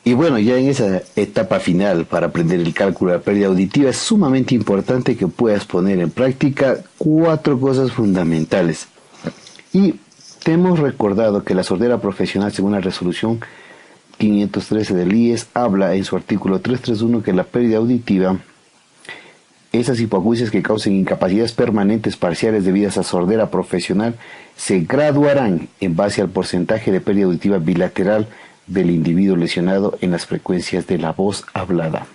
Y bueno, ya en esa etapa final para aprender el cálculo de la pérdida auditiva es sumamente importante que puedas poner en práctica 4 cosas fundamentales. Y te hemos recordado que la sordera profesional, según la resolución 513 del IES, habla en su artículo 331 que la pérdida auditiva, esas hipoacusias que causen incapacidades permanentes parciales debidas a sordera profesional, se graduarán en base al porcentaje de pérdida auditiva bilateral del individuo lesionado en las frecuencias de la voz hablada.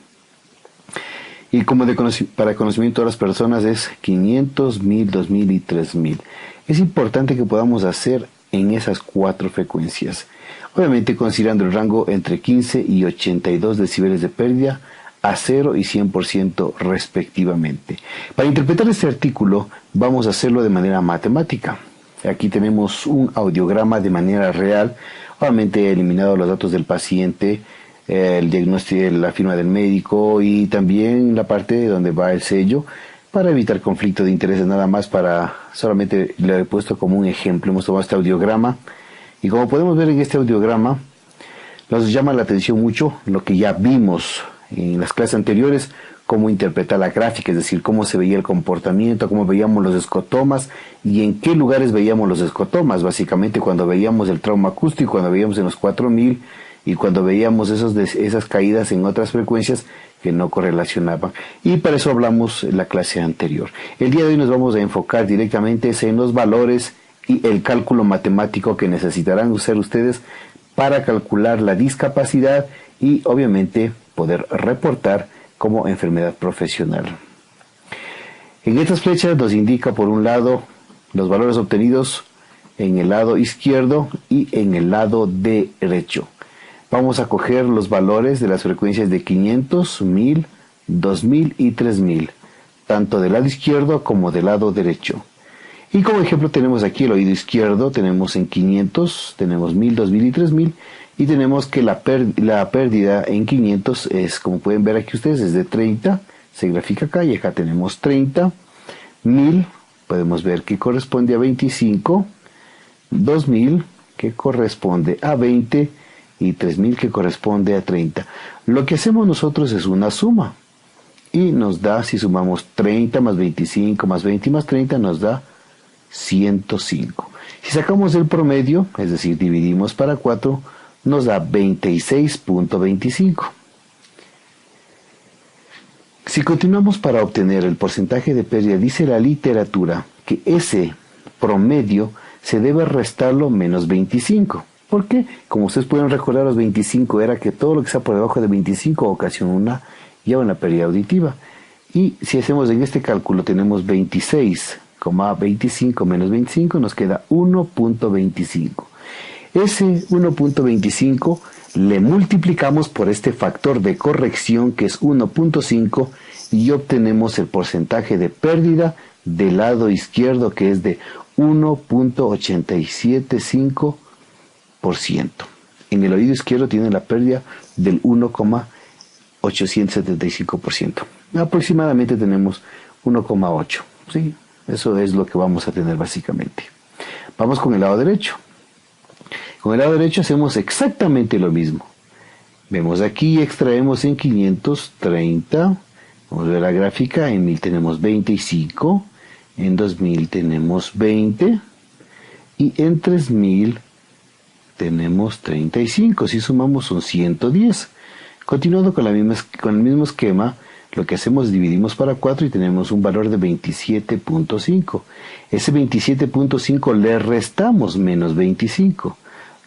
Y como para conocimiento de las personas es 500, 1000, 2000 y 3000. Es importante que podamos hacer en esas 4 frecuencias. Obviamente considerando el rango entre 15 y 82 decibeles de pérdida a 0 y 100% respectivamente. Para interpretar este artículo vamos a hacerlo de manera matemática. Aquí tenemos un audiograma de manera real. Obviamente he eliminado los datos del paciente, el diagnóstico, la firma del médico y también la parte donde va el sello para evitar conflicto de intereses, nada más solamente le he puesto como un ejemplo. Hemos tomado este audiograma y como podemos ver en este audiograma nos llama la atención mucho lo que ya vimos en las clases anteriores, cómo interpretar la gráfica, es decir, cómo se veía el comportamiento, cómo veíamos los escotomas y en qué lugares veíamos los escotomas, básicamente cuando veíamos el trauma acústico, cuando veíamos en los 4000 y cuando veíamos esas caídas en otras frecuencias que no correlacionaban. Y para eso hablamos en la clase anterior. El día de hoy nos vamos a enfocar directamente en los valores y el cálculo matemático que necesitarán hacer ustedes para calcular la discapacidad y obviamente poder reportar como enfermedad profesional. En estas flechas nos indica por un lado los valores obtenidos en el lado izquierdo y en el lado derecho. Vamos a coger los valores de las frecuencias de 500, 1000, 2000 y 3000, tanto del lado izquierdo como del lado derecho. Y como ejemplo tenemos aquí el oído izquierdo, tenemos en 500, tenemos 1000, 2000 y 3000, y tenemos que la pérdida en 500 es, como pueden ver aquí ustedes, es de 30, se grafica acá y acá tenemos 30, 1000, podemos ver que corresponde a 25, 2000 que corresponde a 20 y 3000 que corresponde a 30. Lo que hacemos nosotros es una suma y nos da, si sumamos 30 más 25 más 20 más 30, nos da 105. Si sacamos el promedio, es decir, dividimos para 4, nos da 26.25. Si continuamos para obtener el porcentaje de pérdida, dice la literatura que ese promedio se debe restarlo menos 25. ¿Por qué? Como ustedes pueden recordar, los 25 era que todo lo que está por debajo de 25 ocasiona una pérdida auditiva. Y si hacemos en este cálculo, tenemos 26,25 menos 25, nos queda 1.25. Ese 1.25 le multiplicamos por este factor de corrección que es 1.5 y obtenemos el porcentaje de pérdida del lado izquierdo que es de 1.875%. En el oído izquierdo tiene la pérdida del 1.875%. Aproximadamente tenemos 1,8. ¿Sí? Eso es lo que vamos a tener básicamente. Vamos con el lado derecho. Con el lado derecho hacemos exactamente lo mismo. Vemos aquí, extraemos en 530, vamos a ver la gráfica, en 1000 tenemos 25, en 2000 tenemos 20 y en 3000 tenemos 35, si sumamos son 110. Continuando con el mismo esquema, lo que hacemos es dividimos para 4 y tenemos un valor de 27.5. Ese 27.5 le restamos menos 25.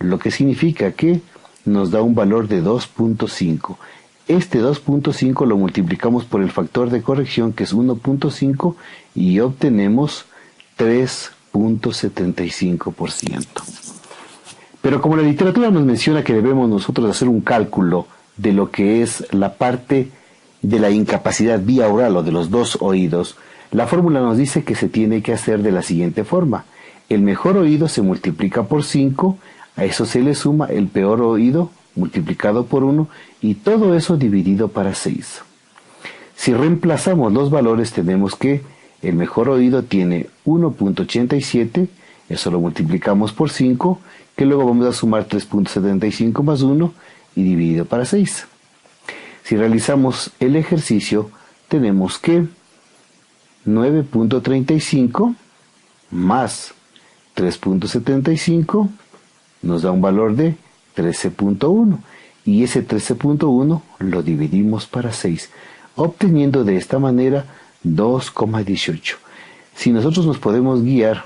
Lo que significa que nos da un valor de 2.5. Este 2.5 lo multiplicamos por el factor de corrección que es 1.5 y obtenemos 3.75%. Pero como la literatura nos menciona que debemos nosotros hacer un cálculo de lo que es la parte de la incapacidad vía oral o de los dos oídos, la fórmula nos dice que se tiene que hacer de la siguiente forma. El mejor oído se multiplica por 5, a eso se le suma el peor oído multiplicado por 1 y todo eso dividido para 6. Si reemplazamos los valores tenemos que el mejor oído tiene 1.87, eso lo multiplicamos por 5, que luego vamos a sumar 3.75 más 1 y dividido para 6. Si realizamos el ejercicio, tenemos que 9.35 más 3.75 nos da un valor de 13.1 y ese 13.1 lo dividimos para 6, obteniendo de esta manera 2,18. Si nosotros nos podemos guiar,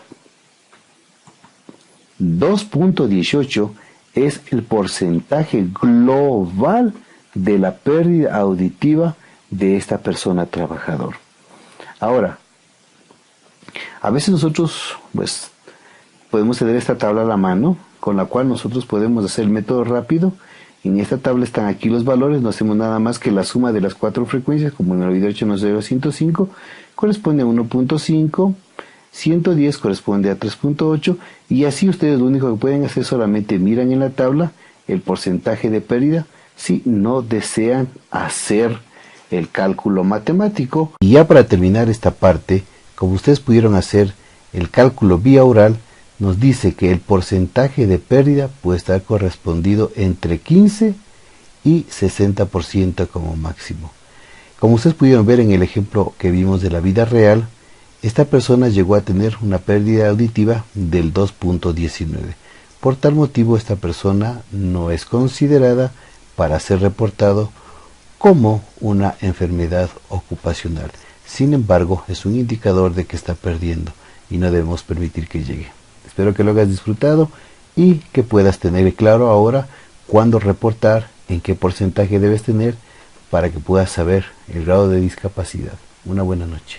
2.18 es el porcentaje global de la pérdida auditiva de esta persona trabajador. Ahora, a veces nosotros podemos tener esta tabla a la mano, con la cual nosotros podemos hacer el método rápido. En esta tabla están aquí los valores, no hacemos nada más que la suma de las 4 frecuencias, como en el video 890.105, corresponde a 1.5, 110 corresponde a 3.8, y así ustedes lo único que pueden hacer solamente miran en la tabla el porcentaje de pérdida si no desean hacer el cálculo matemático. Y ya para terminar esta parte, como ustedes pudieron hacer el cálculo vía oral, nos dice que el porcentaje de pérdida puede estar correspondido entre 15 y 60% como máximo. Como ustedes pudieron ver en el ejemplo que vimos de la vida real, esta persona llegó a tener una pérdida auditiva del 2.19. Por tal motivo, esta persona no es considerada para ser reportado como una enfermedad ocupacional. Sin embargo, es un indicador de que está perdiendo y no debemos permitir que llegue. Espero que lo hayas disfrutado y que puedas tener claro ahora cuándo reportar, en qué porcentaje debes tener para que puedas saber el grado de discapacidad. Una buena noche.